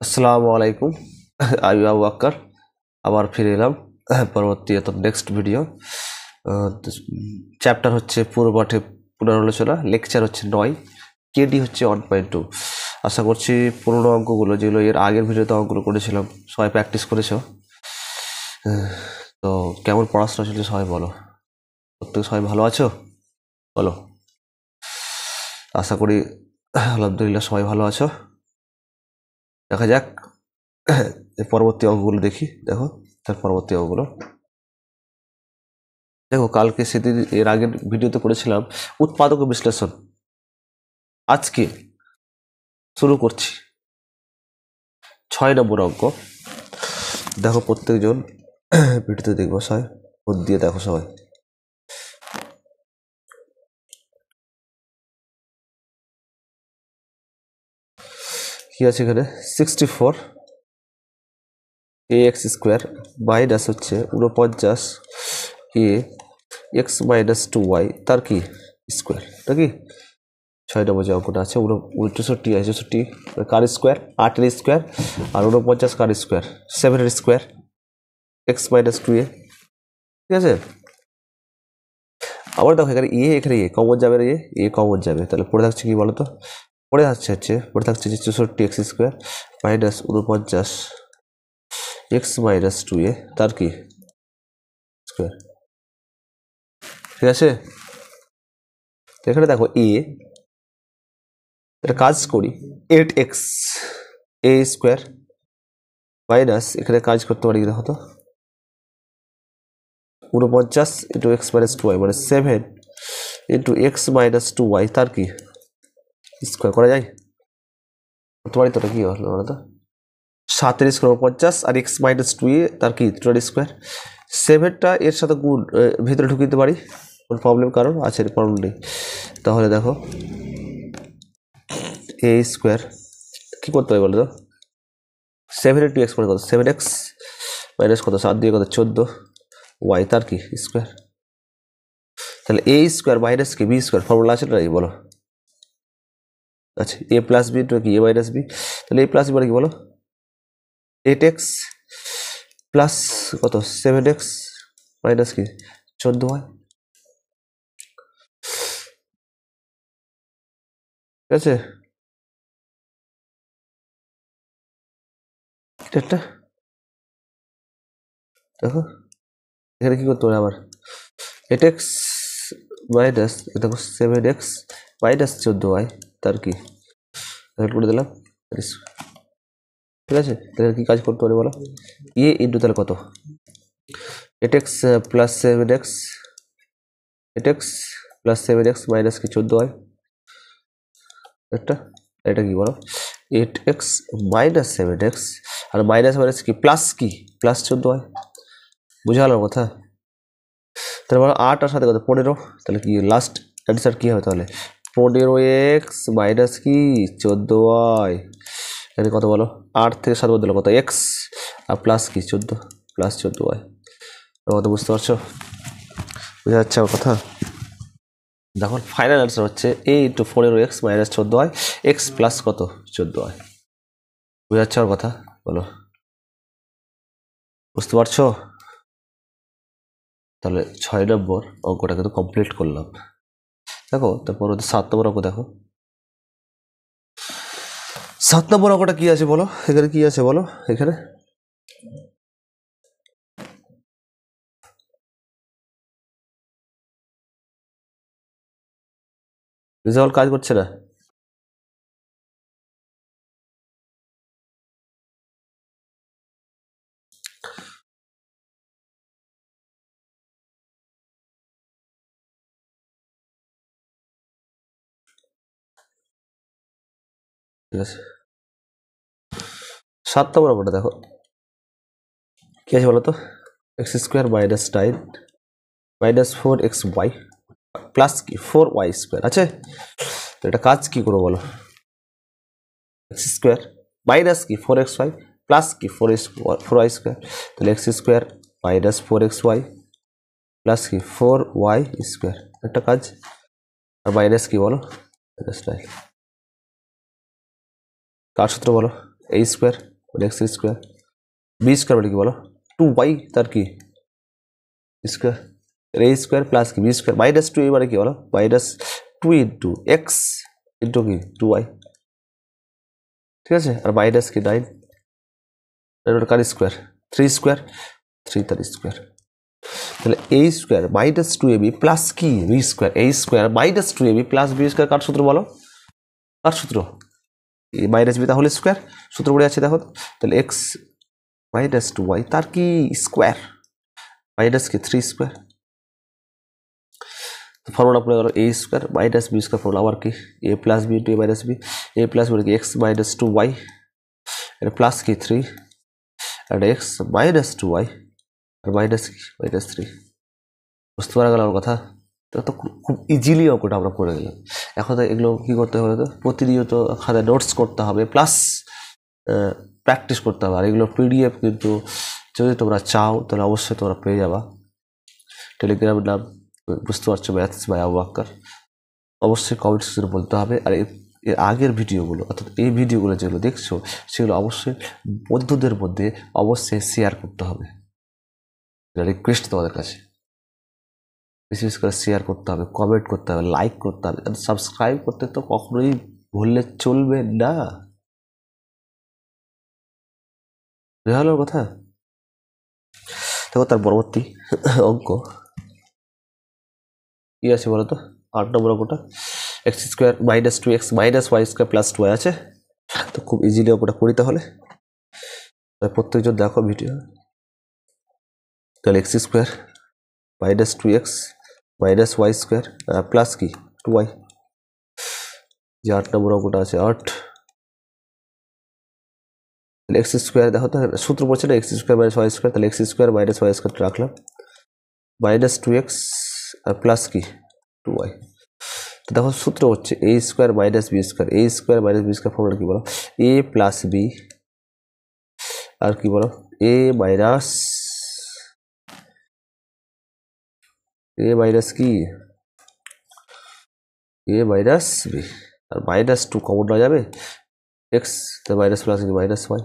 আসসালামু আলাইকুম। আমি আবু আক্কার আবার ফিরে এলাম পরবর্তী নেক্সট ভিডিও। চ্যাপ্টার হচ্ছে পূর্বপাঠে পুনরালোচনা, লেকচার হচ্ছে 9, কেডি হচ্ছে 1.2। আশা করছি পুরোনো অঙ্কগুলো যেগুলো এর আগের ভিডিওতে অঙ্কগুলো করেছিলাম সবাই প্র্যাকটিস করেছো। তো কেমন পড়াশোনা চলছে সবাই বলো, প্রত্যেকে সবাই ভালো আছো বলো। আশা করি আলহামদুলিল্লাহ সবাই ভালো আছো। দেখা যাক পরবর্তী অঙ্কগুলো দেখি। দেখো তার পরবর্তী অঙ্কগুলো দেখো, কালকে সেদিন এর আগের ভিডিওতে করেছিলাম উৎপাদক বিশ্লেষণ। আজকে শুরু করছি 6 নম্বর অঙ্ক। দেখো প্রত্যেকজন ভিডিওতে দেখবো, সবাই মন দিয়ে দেখো সবাই। কি আছে এখানে? 64 ax স্কোয়ার মাইনাস হচ্ছে 49 a x মাইনাস 2y তার কি স্কোয়ার, নাকি 6 নম্বর যে অঙ্কটা আছে 64 কার স্কোয়ার, 8 স্কোয়ার আর 49 কার square, 7 square x minus 2a। ঠিক আছে, আবার দেখো এখানে এখানে কমন যাবে, কমন যাবে, তাহলে পড়ে থাকছে কি বলতো? পড়ে থাকছে যে 64 x square minus 49 x minus 2a তার কি স্কোয়ার। ঠিক আছে, এখানে দেখো এটা কাজ করি 8x a স্কোয়ার মাইনাস, এখানে কাজ করতে পারি দেখো তো 49 ইন্টু এক্স মাইনাস 2y মানে 7 ইন্টু এক্স মাইনাস 2y তার কি স্কোয়ার করা যায়? করতে পারি তো, কি হলো বলো তো? 7 স্কোয়ার 50 আর এক্স মাইনাস 2a তার কি 2 স্কোয়ার। 7টা এর সাথে গুণ ভিতরে ঢুকিয়ে দিতে পারি, কোনো প্রবলেম কারণ আছে? প্রবলেম নেই। তাহলে দেখো a স্কোয়ার কি করতে হবে বলো তো? 7 ইন্টু এক্স মানে কত? 7x মাইনাস কত? 7 দিয়ে কত? 14 y তার কি স্কোয়ার। তাহলে a স্কোয়ার মাইনাস কি বি স্কোয়ার ফর্মুলা আছে না, বলো? আচ্ছা, a প্লাস বি কি a মাইনাস বি, তাহলে a প্লাস বি মানে কি বলো? 8x প্লাস কত? 7x মাইনাস কি 14y। ঠিক আছে, এটা দেখো এখানে কি করতে হবে আবার? 8x মাইনাস দেখো 7x মাইনাস 14y তার কি করে দিলাম। ঠিক আছে, তাহলে কি কাজ করতে পারে বলো? ইন্টু তাহলে কত? 8x plus 7x, 8x plus 7x minus কি 14y। এটা কি বলো? 8x মাইনাস 7x আর মাইনাস মাইনাস কি প্লাস 14y। বুঝা গেল কথা? তাহলে বলো 8 আর সাথে কত? 15। তাহলে কি লাস্ট অ্যান্সার কি হবে তাহলে? 15x মাইনাস কি 14y। এখানে কত বলো? 8 থেকে 7 বদলে কত? x আর প্লাস কি 14 প্লাস 14y। কথা বুঝতে পারছো? বুঝা যাচ্ছে আমার কথা? দেখো ফাইনাল অ্যান্সার হচ্ছে a into 15x minus 14y x plus কত 14y। বুঝা যাচ্ছে আমার কথা বলো? বুঝতে পারছো? তাহলে 6 নম্বর অঙ্কটা কিন্তু কমপ্লিট করলাম। দেখো তারপর 7 নম্বর অঙ্ক দেখো। 7 নম্বর অঙ্কটা কি আছে বলো? এখানে কি আছে বলো? এখানে রেজাল্ট কাজ করছে না। ঠিক আছে, 7 নম্বর অঙ্কটা দেখো কি আছে বলো তো? X square minus 9 minus 4xy plus কি 4y স্কোয়ার আছে। তো এটা কাজ কি করবো বলো? এক্স স্কোয়ার মাইনাস কি 4xy প্লাস কি 4y স্কোয়ার, তাহলে x square minus 4xy plus কি 4y স্কোয়ার একটা কাজ। আর মাইনাস কি বলো? মাইনাস 9 কার সূত্র বলো? a স্কোয়ার মানে এক্স স্কোয়ার, বি স্কোয়ার মানে কি বলো 2y তার কি স্কোয়ার, এ স্কোয়ার প্লাস কি বি স্কোয়ার মাইনাস 2a মানে কি বলো মাইনাস 2 ইন্টু এক্স ইন্টু কি 2y, ঠিক আছে। আর মাইনাস কি 9 কার স্কোয়ার 3 স্কোয়ার 3 তার স্কোয়ার, তাহলে a square minus 2ab plus কি B square, a square minus 2ab plus B square কার সূত্র বলো, কার সূত্র মাইনাস বি তাহলে স্কোয়ার সূত্র পড়ে আছে দেখো, তাহলে এক্স মাইনাস 2y তার কি স্কোয়ার মাইনাস কি 3 স্কোয়ার, ফর্মুলা পড়ে গেল a square minus B square, formula আবার কি a plus B into a minus b, a plus b কি এক্স মাইনাস 2y, এটা প্লাস কি 3 আর এক্স মাইনাস 2y আর মাইনাস কি মাইনাস 3, বুঝতে পারা গেল আমার কথা। তো খুব ইজিলি অঙ্কটা আমরা করে গেলাম। এখন এগুলো কি করতে হবে তো প্রতিনিয়ত খাতায় নোটস করতে হবে প্লাস প্র্যাকটিস করতে হবে। আর এগুলো পিডিএফ কিন্তু যদি তোমরা চাও তাহলে অবশ্যই তোমরা পেয়ে যাবা, টেলিগ্রামের নাম বুঝতে পারছো ম্যাথস বাই আবু বাক্কার, অবশ্যই কমেন্ট সেকশনে বলতে হবে। আর এর আগের ভিডিওগুলো অর্থাৎ এই ভিডিওগুলো যেগুলো দেখছো সেগুলো অবশ্যই বন্ধুদের মধ্যে অবশ্যই শেয়ার করতে হবে, রিকোয়েস্ট তোমাদের কাছে, বিশেষ করে শেয়ার করতে হবে, কমেন্ট করতে হবে, লাইক করতে হবে, সাবস্ক্রাইব করতে তো কখনোই ভুললে চলবে না, বুঝা কথা। দেখো তার পরবর্তী অঙ্ক কি আছে বলো তো, 8 নম্বর অঙ্কটা x square minus 2x minus Y square plus 2y আছে। তো খুব ইজিলি অঙ্কটা করি তাহলে, প্রত্যেকজন দেখো ভিডিও। তাহলে x square minus 2x minus Y square plus কি 2y, যে 8 নম্বর অঙ্কটা আছে 8, তাহলে এক্স স্কোয়ার দেখো তো সূত্র পড়ছে না X square minus Y square, তাহলে x square minus Y square রাখলাম মাইনাস 2x আর প্লাস কি 2y। তো দেখো সূত্র হচ্ছে A square minus B square, A square minus B square formula কি বলো এ প্লাস বি আর কি বলো এ মাইনাস কি এ মাইনাস বি, আর মাইনাস 2 কমন না যাবে এক্স, তাহলে মাইনাস প্লাস কি মাইনাস ওয়াই,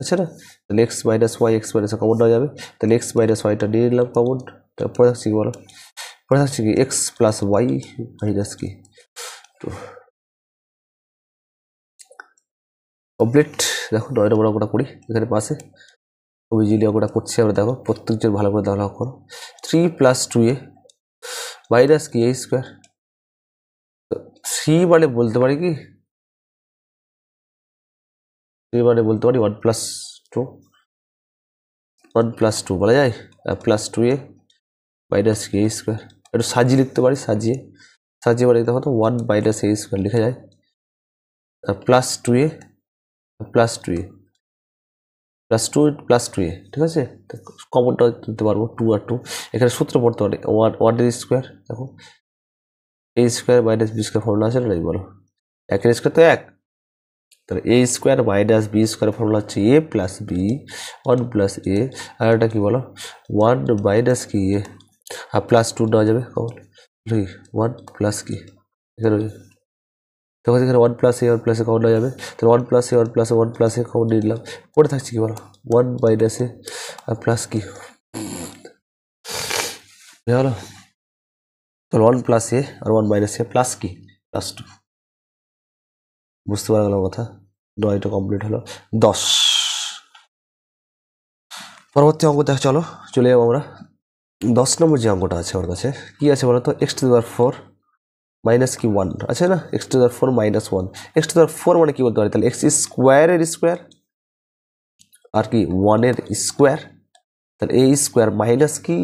আচ্ছা না, তাহলে x minus y x minus common না যাবে, তাহলে এক্স মাইনাস ওয়াইটা নিয়ে নিলাম কমন, তারপরে থাকছে কি বলো পরে থাকছে কি এক্স প্লাস ওয়াই মাইনাস কি কমপ্লিট। দেখো 9 নম্বর অঙ্কটা করি এখানে পাশে, খুব ইজিলি অঙ্কটা করছি আমরা, দেখো প্রত্যেকজন ভালো করে দেওয়া করো 3 প্লাস 2a মাইনাস কি এ স্কোয়ার, 3 মানে বলতে পারি কি 3 মানে বলতে পারি 1 প্লাস 2 বলা যায়, প্লাস 2a মাইনাস কি এ স্কোয়ার, একটু সাজিয়ে লিখতে পারি, সাজিয়ে মানে দেখো তো 1 মাইনাস এ স্কোয়ার লেখা যায়, plus 2a plus 2a plus 2 plus 2a, ঠিক আছে। কমনটা তুলতে পারবো 2 আর 2, এখানে সূত্র পড়তে পারি 1 এর স্কোয়ার, দেখো A square minus B square formula আছে না বলো, একের স্কোয়ার তো 1, তাহলে A square minus B square formula হচ্ছে A plus B 1 plus A, আর এটা কি বলো 1 মাইনাস কি এ আর প্লাস 2 নেওয়া যাবে কমন 1 প্লাস কি এখানে, তখন এখানে 1 plus A 1 plus a common নেওয়া যাবে, তাহলে 1 plus A 1 plus A 1 plus a common নিয়ে নিলাম, পড়ে থাকছে কি বলো 1 মাইনাস এ আর প্লাস কি হলো, তাহলে 1 plus A R 1 minus A plus কি প্লাস 2, বুঝতে পারা গেল কথা। 9টা কমপ্লিট হলো 10। পরবর্তী অঙ্ক দেখ চলো চলে যাবো আমরা 10 নম্বর যে অঙ্কটা আছে আমার কাছে কি আছে বলো তো X to the power 4 minus কি 1 আছে না, X to the power 4 minus 1, X to the power 4 মানে কি বলতে পারি তাহলে এক্স স্কোয়ারের স্কোয়ার আর কি 1 এর স্কোয়ার, তাহলে এ স্কোয়ার মাইনাস কি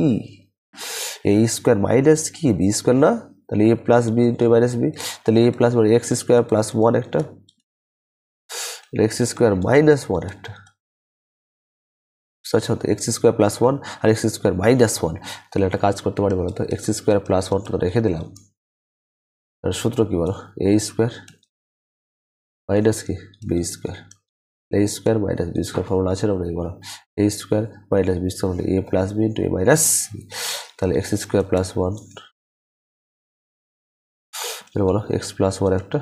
এ স্কোয়ার মাইনাস কি বি স্কোয়ার না, তাহলে A plus B into minus B, তাহলে এ প্লাস মানে এক্স স্কোয়ার প্লাস 1 একটা, এক্স স্কোয়ার মাইনাস 1 একটা, আচ্ছা তো এক্স স্কোয়ার প্লাস 1 আর এক্স স্কোয়ার মাইনাস 1, তাহলে একটা কাজ করতে পারি বলো তো এক্স স্কোয়ার প্লাস 1 তো রেখে দিলাম, সূত্র কি বলো এ স্কোয়ার মাইনাস কি B square, A square minus B square formula আছে না বলো A square minus B square A plus B into A minus, তাহলে এক্স স্কোয়ার প্লাস 1 বলো এক্স প্লাস 1 একটা,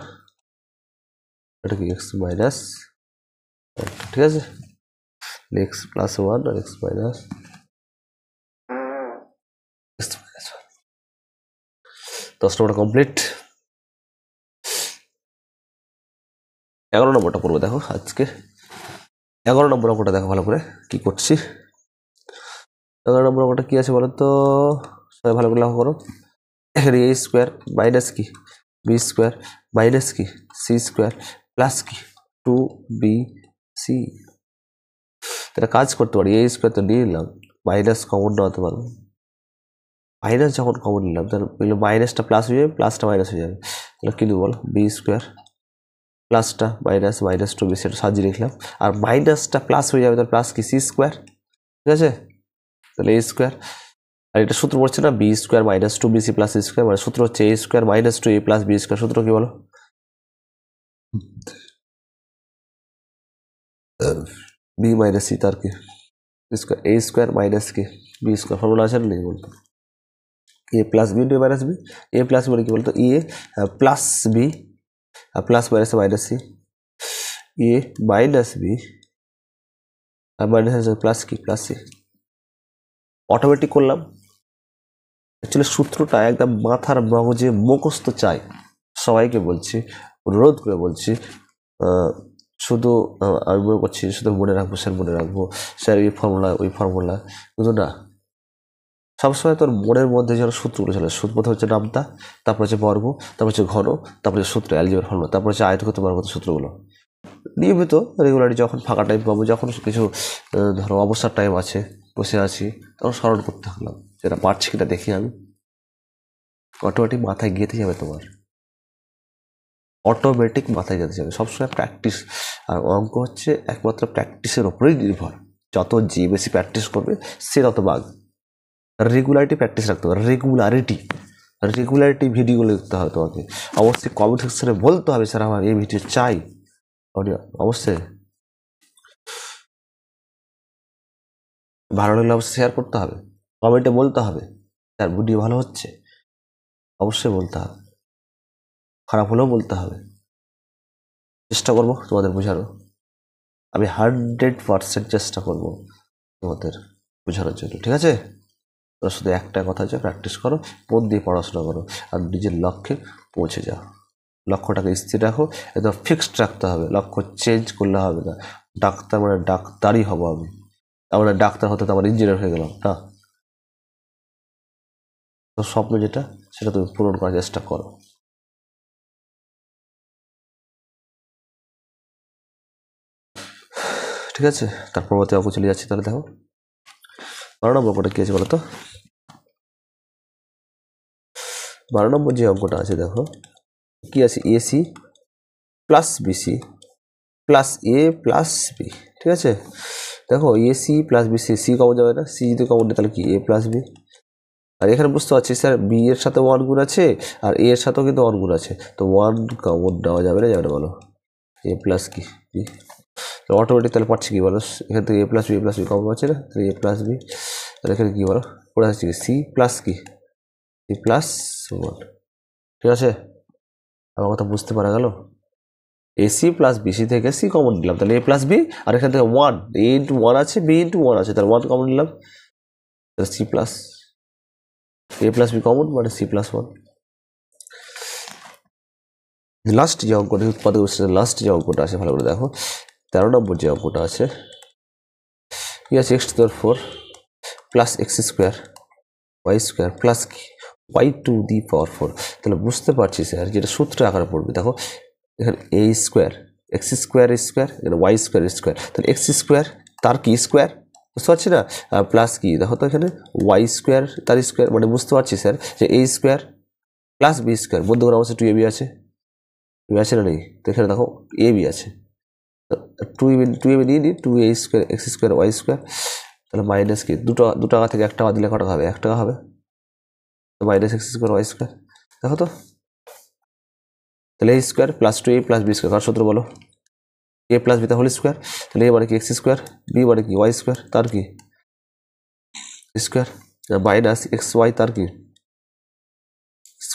এটা কি এক্স মাইনাস, ঠিক আছে। এক্স প্লাস ওয়ান আর x minus X minus one. 10 নম্বরটা কমপ্লিট। 11 নম্বরটা করবো দেখো আজকে। 11 নম্বর অঙ্কটা দেখো ভালো করে কি করছি। 11 নম্বর অঙ্কটা কি আছে বলো তো, সবাই ভালো করে লক্ষ্য করো। এখানে এ স্কোয়ার মাইনাস কি বি স্কোয়ার মাইনাস কি সি স্কোয়ার প্লাস কি 2bc। তাহলে কাজ করতে পারি, এ স্কোয়ার তো নিয়ে নিলাম, মাইনাস কমন নেওয়াতে পারবো। মাইনাস যখন কমন নিলাম তাহলে মাইনাসটা প্লাস হয়ে যাবে, প্লাসটা মাইনাস হয়ে যাবে। তাহলে কি বল বি স্কোয়ার প্লাসটা মাইনাস মাইনাস 2bc এটা সাজিয়ে লিখলাম, আর মাইনাসটা প্লাস হয়ে যাবে তাহলে প্লাস কি সি স্কোয়ার। ঠিক আছে, তাহলে এ স্কোয়ার, আর এটা সূত্র পড়ছে না B square minus 2bc plus C square, মানে সূত্র হচ্ছে A square minus 2a plus B square. সূত্র কি বলো, বি মাইনাস সি তার কি স্কোয়ার, এ স্কোয়ার মাইনাস কি বি স্কোয়ার। ফর্মুলা আছে না নেই বলতো, A plus B into minus B. A plus B মানে কি বলতো, A plus B plus minus minus C, A minus B আর মাইনাস প্লাস কি প্লাস সি। অটোমেটিক করলাম। অ্যাকচুয়ালি সূত্রটা একদম মাথার মগজে মুখস্থ চাই, সবাইকে বলছি, অনুরোধ করে বলছি। শুধু আমি মনে করছি শুধু মনে রাখবো, স্যার মনে রাখবো, স্যার এই ফর্মুলা ওই ফর্মুলা, কিন্তু না, সবসময় তোর মনের মধ্যে যেন সূত্রগুলো চলে। সূত্র প্রথম হচ্ছে নামতা, তারপর হচ্ছে বর্গ, তারপর হচ্ছে ঘন, তারপর হচ্ছে সূত্র অ্যালজেব্রার ফর্মুলা, তারপর হচ্ছে আয়তক্ষেত্র বর্গক্ষেত্র সূত্রগুলো। নিয়মিত রেগুলারলি যখন ফাঁকা টাইম পাবো, যখন কিছু ধরো অবসর টাইম আছে, বসে আছি, তখন স্মরণ করতে থাকলাম, যেটা পারছি কিনা দেখি আমি। অটোমেটিক মাথায় গেঁথে যাবে তোমার, অটোমেটিক মাথায় যেতে যাবে। সবসময় প্র্যাকটিস, আর অঙ্ক হচ্ছে একমাত্র প্র্যাকটিসের ওপরেই নির্ভর। যত যে বেশি প্র্যাকটিস করবে সে তত বাঘ। রেগুলারিটি প্র্যাকটিস রাখতে হবে, রেগুলারিটি ভিডিওগুলো দেখতে হবে তোমাকে। অবশ্যই কমেন্ট সেকশনে বলতে হবে স্যার আমার এই ভিডিও চাই, অবশ্যই ভালো লাগলে অবশ্যই শেয়ার করতে হবে, কমেন্টে বলতে হবে স্যার ভিডিও ভালো হচ্ছে, অবশ্যই বলতে হবে, খারাপ হলেও বলতে হবে। চেষ্টা করবো তোমাদের বোঝানো, আমি 100% চেষ্টা করবো তোমাদের বোঝানোর জন্য। ঠিক আছে, তোরা শুধু একটা কথা হচ্ছে প্র্যাকটিস করো, মন দিয়ে পড়াশোনা করো, আর নিজের লক্ষ্যে পৌঁছে যাও। লক্ষ্যটাকে স্থির রাখো, একদম ফিক্সড রাখতে হবে, লক্ষ্য চেঞ্জ করলে হবে না। ডাক্তার মানে ডাক্তারই হবো আমি, আমরা ডাক্তার হতে তো আমার ইঞ্জিনিয়ার হয়ে গেলাম না। তো স্বপ্ন যেটা সেটা তুমি পূরণ করার চেষ্টা করো। ঠিক আছে, তার পরবর্তী অঙ্ক চলে যাচ্ছি। তাহলে দেখো 12 নম্বর অঙ্কটা কি আছে বলো তো। 12 নম্বর যে অঙ্কটা আছে দেখো কি আছে, ac plus bc plus a plus b. ঠিক আছে, দেখো ac plus bc, c common যাবে না, সি যদি কমন নেই তাহলে কি এ প্লাস বি। আর এখানে বুঝতে পারছি স্যার বি এর সাথে 1 গুণ আছে আর এ এর সাথেও কিন্তু 1 গুণ আছে, তো 1 কমন নেওয়া যাবে না, যাবে না বলো, এ প্লাস কি বি। অটোমেটিক তাহলে পাচ্ছি কি বলো, এখান থেকে এ প্লাস বি কমন আছে না, তাহলে এ প্লাস বি। তাহলে এখানে কি বলো পড়ে আসছে কি সি প্লাস কি সি প্লাস 1। ঠিক আছে, আমার কথা বুঝতে পারা গেল। এসি প্লাস বিসি থেকে সি কমন নিলাম, তাহলে এ প্লাস বি, আর এখান থেকে 1, এ ইন্টু 1 আছে, বি ইন্টু 1 আছে, তাহলে 1 কমন নিলাম, তাহলে C plus a plus B common মানে সি প্লাস 1। লাস্ট যে অঙ্কটা উৎপাদক লাস্ট যে অঙ্কটা আছে ভালো করে দেখো, 13 নম্বর যে অঙ্কটা আছে কি আছে, x to the power 4 plus x square Y square plus কি ওয়াই টু দি পাওয়ার 4। তাহলে বুঝতে পারছি স্যার যেটা সূত্র আকারে পড়বে। দেখো এখানে এ স্কোয়ার এক্স স্কোয়ার স্কোয়ার, এখানে ওয়াই স্কোয়ার স্কোয়ার, তাহলে এক্স স্কোয়ার তার কি স্কোয়ার, বুঝতে পারছি না, প্লাস কি দেখো তো এখানে ওয়াই স্কোয়ার তার স্কোয়ার, মানে বুঝতে পারছি স্যার যে এ স্কোয়ার প্লাস বি স্কোয়ার, মধ্যে অবশ্যই 2ab আছে, 2 আছে না নেই, তো এখানে দেখো এ বি আছে, 2ab নিয়ে নিই, 2a square x square Y square, তাহলে মাইনাস কি 2 টাকা থেকে 1 টাকা দিলে কত হবে, 1 টাকা হবে, তো minus X square Y square. দেখো তো তাহলে A square plus 2a plus B square, কার সূত্র বলো, A plus B whole square, তাহলে এ মানে কি এক্স স্কোয়ার, বি মানে কি ওয়াই স্কোয়ার তার কি স্কোয়ার, মাইনাস এক্স ওয়াই তার কি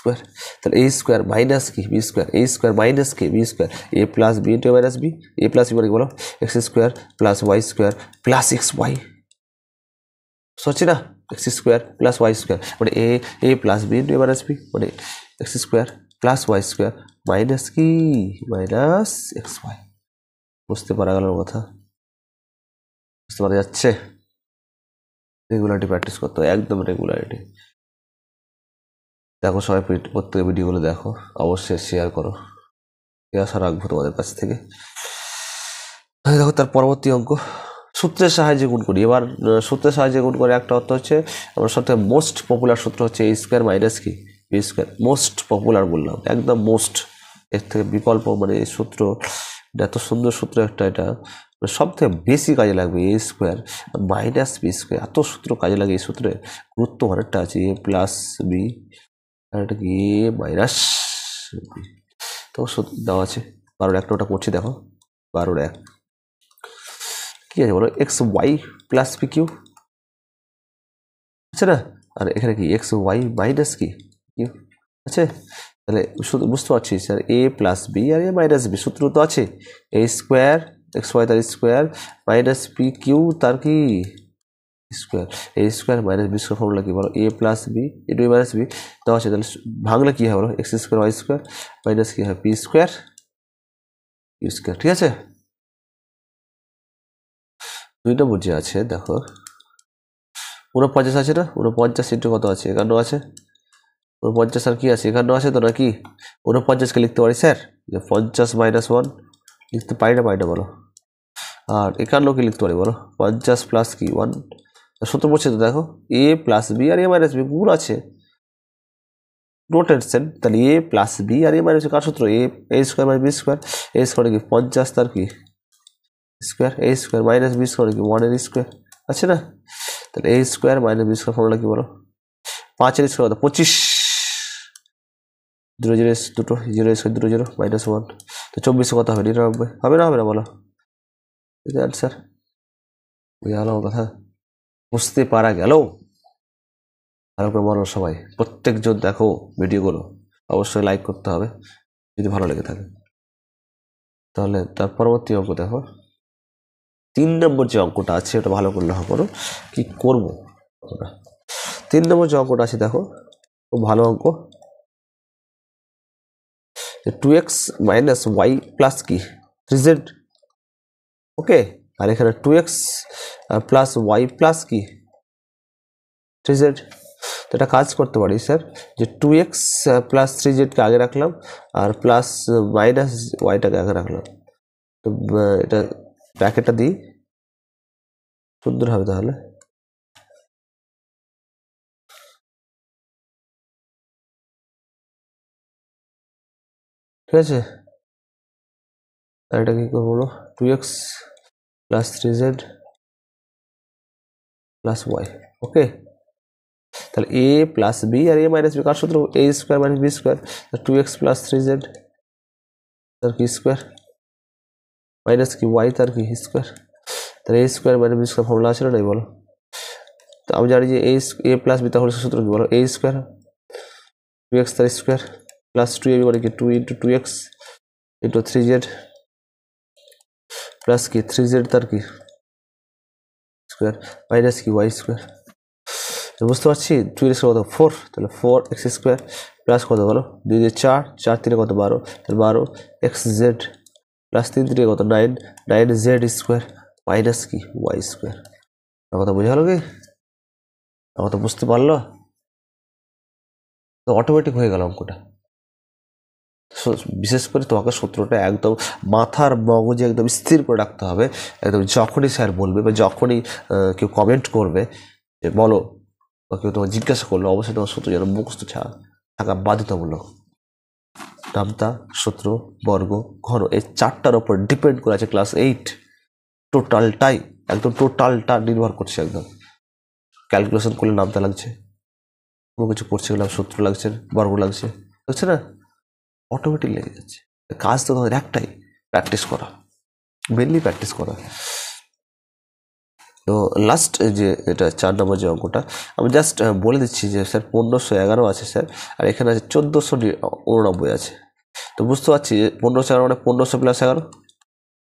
স্কোয়ার, তাহলে এ স্কোয়ার মাইনাস কি B square, A square minus কি B square, A plus B into minus B, A plus B মানে কি বলো X square plus Y square plus X Y, সচ্ছি না X square plus Y square মানে A plus B into minus B মানে X square plus Y square minus কি minus X Y. বুঝতে পারা গেল কথা? বুঝতে পারা যাচ্ছে? রেগুলারিটি প্র্যাকটিস করতে হয়, একদম রেগুলারিটি। দেখো সবাই প্রত্যেক ভিডিওগুলো দেখো, অবশ্যই শেয়ার করো, এই আশা রাখবো তোমাদের কাছ থেকে। দেখো তার পরবর্তী অঙ্ক, সূত্রের সাহায্যে গুণ করি। এবার সূত্রের সাহায্যে গুণ করে একটা অর্থ হচ্ছে আমার সবথেকে মোস্ট পপুলার সূত্র হচ্ছে এ স্কোয়ার মাইনাস কি বি স্কোয়ার, মোস্ট পপুলার বললাম, একদম মোস্ট, এর থেকে বিকল্প মানে এই সূত্র, এত সুন্দর সূত্র একটা, এটা সব থেকে বেশি কাজে লাগবে। এ স্কোয়ার মাইনাস বি স্কোয়ার, এত সূত্র কাজে লাগে এই সূত্রে, গুরুত্ব অনেকটা আছে। এ প্লাস বি আর এটা কি এ মাইনাস বি, তো দেওয়া আছে 12 ওটা করছি দেখো 12 কি আছে বলো X Y plus P Q আছে না, আর এখানে কি এক্স ওয়াই মাইনাস কি কিউ আছে, তাহলে শুধু বুঝতে পারছি স্যার এ প্লাস বি আর এ মাইনাস বি, সূত্র তো আছে এ স্কোয়ার এক্স ওয়াই তার স্কোয়ার মাইনাস পি কিউ তার কি square, A square minus B square formula কি বলো A plus B into A minus B দেওয়া আছে, তাহলে ভাঙলে কি হয় বলো X square Y square minus কি হয় পি স্কোয়ার ইউ স্কোয়ার। ঠিক আছে, 2 নম্বর যে আছে দেখো 49 আছে না, 49 ইন্টু কত আছে 51 আছে, 49 আর কি আছে 51 আছে তো নাকি, 49কে লিখতে পারি স্যার যে 50 মাইনাস 1 লিখতে পারি না বলো, আর 51কে লিখতে পারি বলো 50 প্লাস কি 1, সূত্র পড়ছে তো দেখো এ প্লাস বি আর এ মাইনাস বি গুণ আছে, নো টেনশন, তাহলে এ প্লাস বি আর এ মাইনাস বি কার সূত্র A square minus B square, A square কি 50 তার কি square, A square minus B square কি 1 এর স্কোয়ার আছে না, তাহলে A square minus B square formula কি বলো 5 এর স্কোয়ার কত 25, 0 0 দুটো 0 স্কোয়ার 2 0 মাইনাস 1, তো 24 কত হবে 99 হবে না বলো, ঠিক আছে আনসার। বুঝে গেল কথা? বুঝতে পারা গেল? ভালো করে বলো সবাই, প্রত্যেকজন দেখো ভিডিওগুলো, অবশ্যই লাইক করতে হবে যদি ভালো লেগে থাকে। তাহলে তার পরবর্তী অঙ্ক দেখো 3 নম্বর যে অঙ্কটা আছে ওটা ভালো করে লক্ষ্য করো কি করবো। 3 নম্বর যে অঙ্কটা আছে দেখো খুব ভালো অঙ্ক, 2x মাইনাস ওয়াই প্লাস কি 3z, ওকে, আর এখানে 2x প্লাস ওয়াই প্লাস কি 3z, তো এটা কাজ করতে পারি স্যার যে 2x প্লাস 3zকে আগে রাখলাম আর প্লাস মাইনাস ওয়াইটাকে আগে রাখলাম, তো এটা ব্র্যাকেটটা দিই সুন্দর হবে তাহলে, ঠিক আছে। আর এটা কি করবো বলো 2x plus 3z plus Y, okay, তাহলে এ প্লাস বি আর এ মাইনাস বি কার সূত্র A square minus B square, 2x plus 3z তার কি স্কোয়ার মাইনাস কি ওয়াই তার কি স্কোয়ার, তাহলে A square minus B square formula আছে না নাই বলো, তো আমি জানি যে এ প্লাস বি তাহলে সূত্র কি বলো এ স্কোয়ার 2x তার স্কোয়ার প্লাস 2ab মানে কি 2 into 2x into 3z plus কি 3z তার কি স্কোয়ার মাইনাস কি ওয়াই স্কোয়ার, বুঝতে পারছি 2 এর স্কোয়ার কত 4, তাহলে 4x স্কোয়ার প্লাস কত বলো 2 দিয়ে 4, 4 3 কত 12, তাহলে 12xz প্লাস 3 3 কত 9, 9z স্কোয়ার মাইনাস কি ওয়াই স্কোয়ার। কথা বোঝা গেল কি? কথা বুঝতে পারলো? তো অটোমেটিক হয়ে গেল অঙ্কটা। বিশেষ করে তোমাকে সূত্রটা একদম মাথার মগজে একদম স্থির করে রাখতে হবে, একদম যখনই স্যার বলবে বা যখনই কেউ কমেন্ট করবে যে বলো বা কেউ তোমাকে জিজ্ঞাসা করলো অবশ্যই তোমার সূত্র যেন মুখস্থ থাকা বাধ্যতামূলক। নামতা, সূত্র, বর্গ, ঘন এই 4টার ওপর ডিপেন্ড করে আছে ক্লাস 8, টোটালটাই একদম টোটালটা নির্ভর করছে, একদম ক্যালকুলেশন করলে নামতা লাগছে, কোনো কিছু করছে গেলাম সূত্র লাগছে, বর্গ লাগছে না, অটোমেটিক লেগে যাচ্ছে। কাজ তো তোমাদের একটাই প্র্যাকটিস করা, মেনলি প্র্যাকটিস করা। তো লাস্ট যে এটা 4 নম্বর যে অঙ্কটা আমি জাস্ট বলে দিচ্ছি যে স্যার 1511 আছে স্যার, আর এখানে আছে 1489 আছে। তো বুঝতে পারছি যে 1511 মানে 1500 প্লাস 11,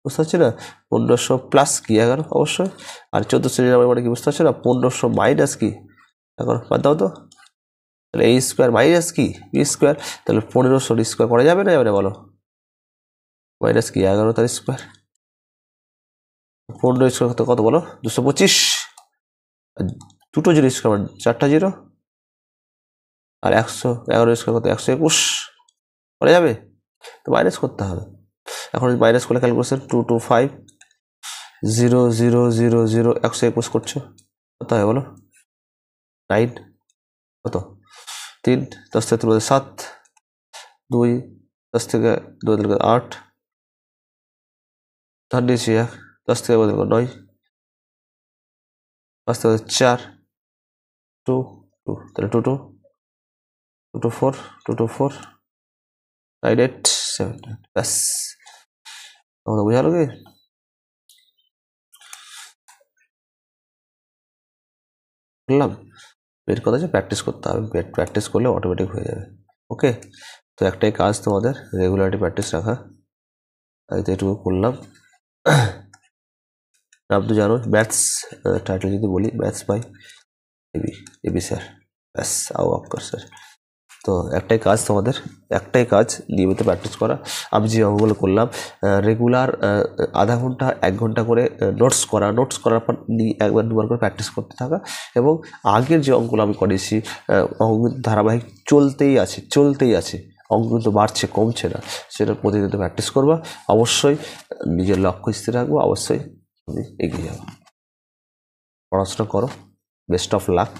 বুঝতে পারছি না? 1500 প্লাস কি 11 অবশ্যই, আর 1499 মানে কি বুঝতে পারছি না? 1500 মাইনাস কি 11, বাদ দাও তো। তাহলে এই স্কোয়ার মাইনাস কি বি স্কোয়ার, তাহলে 1500 স্কোয়ার করা যাবে না, এবারে বলো? মাইনাস কি 11 তার স্কোয়ার, 15 স্কোয়ার কত বলো? 225, দুটো জিরো স্কোয়ার মানে 4টা জিরো, আর 111 স্কোয়ার কত? 121 করা যাবে? তো মাইনাস করতে হবে। এখন মাইনাস করলে ক্যালকুলেশন 225 0 0 0 0 121 করছো, কত হয় বলো? 9 কত? 3 10 থেকে 3 7, 2 10 থেকে 2 থেকে 8, ধার নিয়েছি 1 10 থেকে 9, 5 থেকে 4, 2 2, তাহলে 2 2 2 2 4 2 2 4 9 8 7 ব্যাস। আমাদের বোঝা লাগে? বললাম বের কথা যে প্র্যাকটিস করতে হবে, প্র্যাকটিস করলে অটোমেটিক হয়ে যাবে। ওকে, তো একটাই কাজ তোমাদের রেগুলারিটি প্র্যাকটিস রাখা, তাই তো এটুকু করলাম। आप तो জানো ম্যাথস টাইটেল যদি বলি ম্যাথস বাই এবি স্যার, ব্যাস আও অফকোর্স স্যার। তো একটাই কাজ তোমাদের, একটাই কাজ নিয়মিত প্র্যাকটিস করা। আমি যে অঙ্কগুলো করলাম রেগুলার আধা ঘন্টা 1 ঘন্টা করে নোটস করা, নোটস করার পর একবার দুবার করে প্র্যাকটিস করতে থাকা, এবং আগের যে অঙ্কগুলো আমি করেছি অঙ্ক ধারাবাহিক চলতেই আছে, অঙ্ক কিন্তু বাড়ছে কমছে না, সেটা প্রতিদিন প্র্যাকটিস করবা। অবশ্যই নিজের লক্ষ্য স্থির রাখবো, অবশ্যই তুমি এগিয়ে যাবো। পড়াশোনা করো, বেস্ট অফ লাক,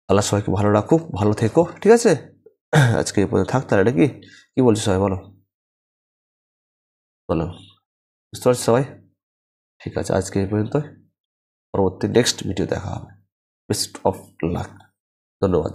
আল্লাহ সবাইকে ভালো রাখুক, ভালো থেকো, ঠিক আছে? আজকে এই পর্যন্ত থাক, তাহলে এটা কি বলছো সবাই বলো বলো, বুঝতে পারছি সবাই? ঠিক আছে, আজকে এই পর্যন্ত, পরবর্তী নেক্সট ভিডিও দেখা হবে। বেস্ট অফ লাক, ধন্যবাদ।